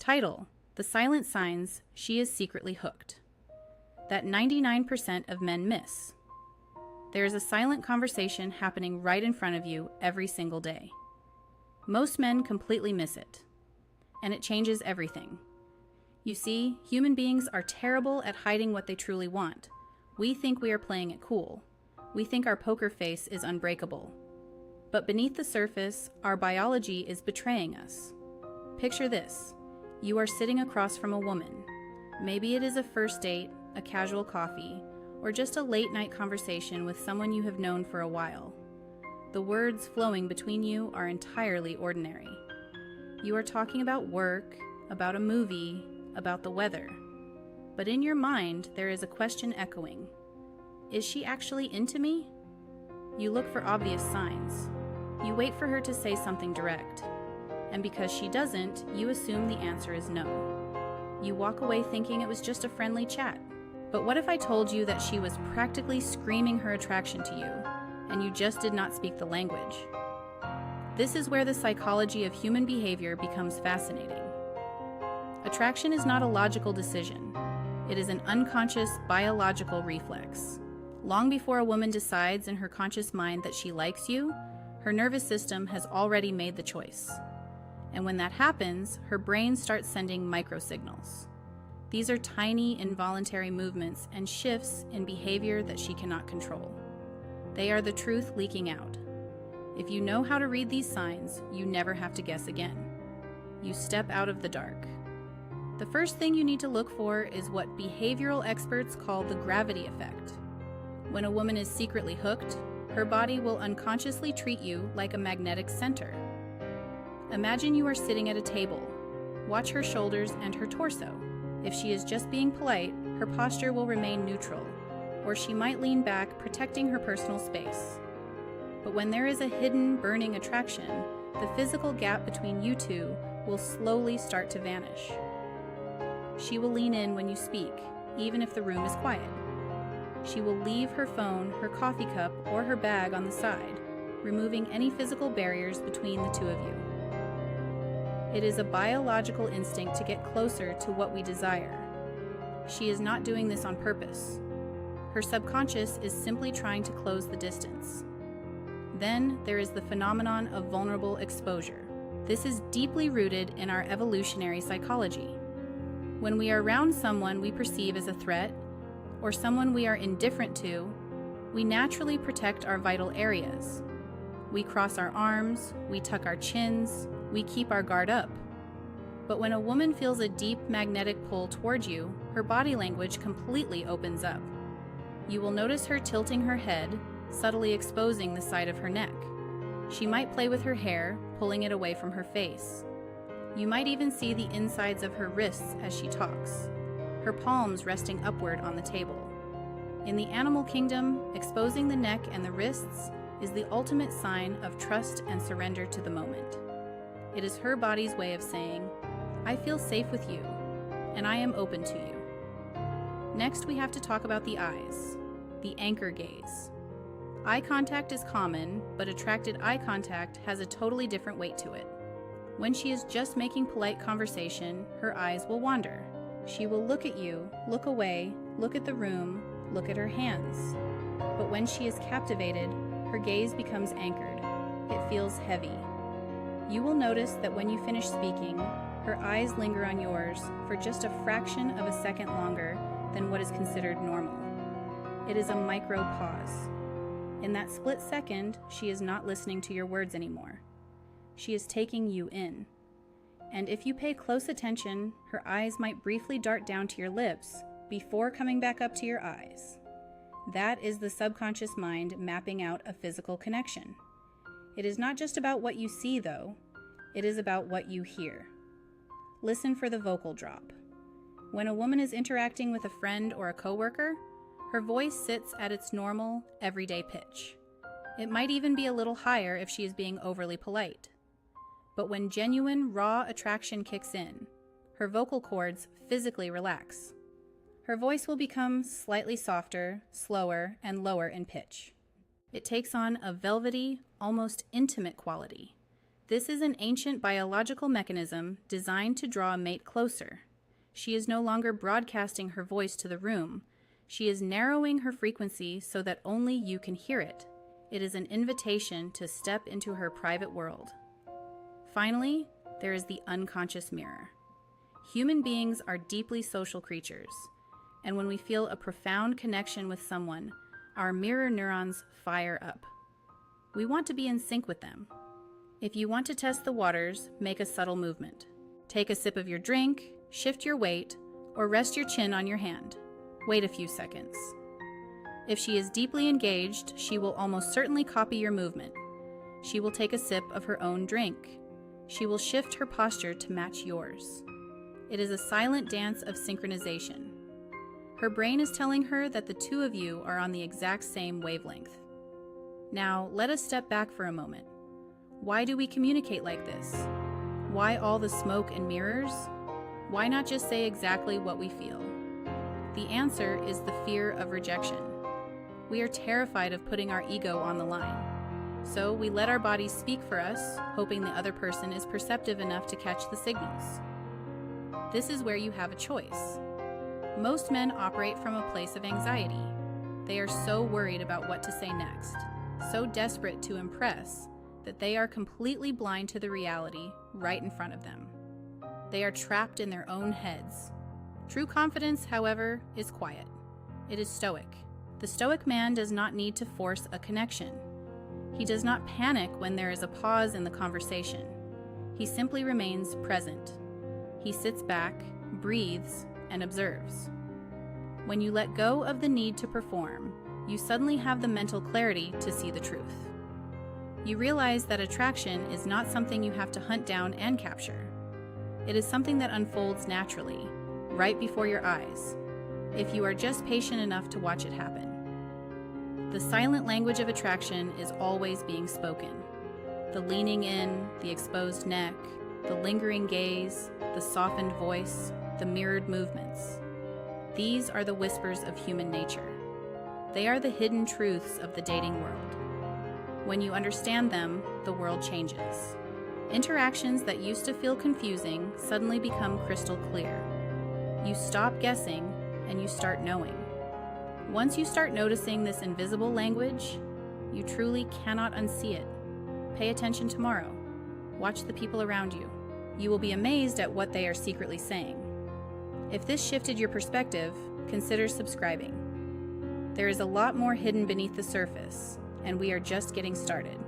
Title: The Silent Signs She is Secretly Hooked. That 99% of men miss. There is a silent conversation happening right in front of you every single day. Most men completely miss it, and it changes everything. You see, human beings are terrible at hiding what they truly want. We think we are playing it cool. We think our poker face is unbreakable. But beneath the surface, our biology is betraying us. Picture this. You are sitting across from a woman. Maybe it is a first date, a casual coffee, or just a late-night conversation with someone you have known for a while. The words flowing between you are entirely ordinary. You are talking about work, about a movie, about the weather. But in your mind, there is a question echoing. Is she actually into me? You look for obvious signs. You wait for her to say something direct. And because she doesn't, you assume the answer is no. You walk away thinking it was just a friendly chat. But what if I told you that she was practically screaming her attraction to you, and you just did not speak the language? This is where the psychology of human behavior becomes fascinating. Attraction is not a logical decision. It is an unconscious biological reflex. Long before a woman decides in her conscious mind that she likes you, her nervous system has already made the choice. And when that happens, her brain starts sending microsignals. These are tiny, involuntary movements and shifts in behavior that she cannot control. They are the truth leaking out. If you know how to read these signs, you never have to guess again. You step out of the dark. The first thing you need to look for is what behavioral experts call the gravity effect. When a woman is secretly hooked, her body will unconsciously treat you like a magnetic center. Imagine you are sitting at a table. Watch her shoulders and her torso. If she is just being polite, her posture will remain neutral, or she might lean back, protecting her personal space. But when there is a hidden, burning attraction, the physical gap between you two will slowly start to vanish. She will lean in when you speak, even if the room is quiet. She will leave her phone, her coffee cup, or her bag on the side, removing any physical barriers between the two of you. It is a biological instinct to get closer to what we desire. She is not doing this on purpose. Her subconscious is simply trying to close the distance. Then there is the phenomenon of vulnerable exposure. This is deeply rooted in our evolutionary psychology. When we are around someone we perceive as a threat, or someone we are indifferent to, we naturally protect our vital areas. We cross our arms, we tuck our chins, we keep our guard up. But when a woman feels a deep magnetic pull toward you, her body language completely opens up. You will notice her tilting her head, subtly exposing the side of her neck. She might play with her hair, pulling it away from her face. You might even see the insides of her wrists as she talks, her palms resting upward on the table. In the animal kingdom, exposing the neck and the wrists is the ultimate sign of trust and surrender to the moment. It is her body's way of saying, I feel safe with you, and I am open to you. Next, we have to talk about the eyes, the anchor gaze. Eye contact is common, but attracted eye contact has a totally different weight to it. When she is just making polite conversation, her eyes will wander. She will look at you, look away, look at the room, look at her hands. But when she is captivated, her gaze becomes anchored. It feels heavy. You will notice that when you finish speaking, her eyes linger on yours for just a fraction of a second longer than what is considered normal. It is a micro pause. In that split second, she is not listening to your words anymore. She is taking you in. And if you pay close attention, her eyes might briefly dart down to your lips before coming back up to your eyes. That is the subconscious mind mapping out a physical connection. It is not just about what you see, though. It is about what you hear. Listen for the vocal drop. When a woman is interacting with a friend or a coworker, her voice sits at its normal, everyday pitch. It might even be a little higher if she is being overly polite. But when genuine, raw attraction kicks in, her vocal cords physically relax. Her voice will become slightly softer, slower, and lower in pitch. It takes on a velvety, almost intimate quality. This is an ancient biological mechanism designed to draw a mate closer. She is no longer broadcasting her voice to the room. She is narrowing her frequency so that only you can hear it. It is an invitation to step into her private world. Finally, there is the unconscious mirror. Human beings are deeply social creatures, and when we feel a profound connection with someone, our mirror neurons fire up. We want to be in sync with them. If you want to test the waters, make a subtle movement. Take a sip of your drink, shift your weight, or rest your chin on your hand. Wait a few seconds. If she is deeply engaged, she will almost certainly copy your movement. She will take a sip of her own drink. She will shift her posture to match yours. It is a silent dance of synchronization. Her brain is telling her that the two of you are on the exact same wavelength. Now, let us step back for a moment. Why do we communicate like this? Why all the smoke and mirrors? Why not just say exactly what we feel? The answer is the fear of rejection. We are terrified of putting our ego on the line. So we let our bodies speak for us, hoping the other person is perceptive enough to catch the signals. This is where you have a choice. Most men operate from a place of anxiety. They are so worried about what to say next, so desperate to impress, that they are completely blind to the reality right in front of them. They are trapped in their own heads. True confidence, however, is quiet. It is stoic. The stoic man does not need to force a connection. He does not panic when there is a pause in the conversation. He simply remains present. He sits back, breathes, and observes. When you let go of the need to perform, you suddenly have the mental clarity to see the truth. You realize that attraction is not something you have to hunt down and capture. It is something that unfolds naturally, right before your eyes, if you are just patient enough to watch it happen. The silent language of attraction is always being spoken. The leaning in, the exposed neck, the lingering gaze, the softened voice, the mirrored movements. These are the whispers of human nature. They are the hidden truths of the dating world. When you understand them, the world changes. Interactions that used to feel confusing suddenly become crystal clear. You stop guessing and you start knowing. Once you start noticing this invisible language, you truly cannot unsee it. Pay attention tomorrow. Watch the people around you. You will be amazed at what they are secretly saying. If this shifted your perspective, consider subscribing. There is a lot more hidden beneath the surface, and we are just getting started.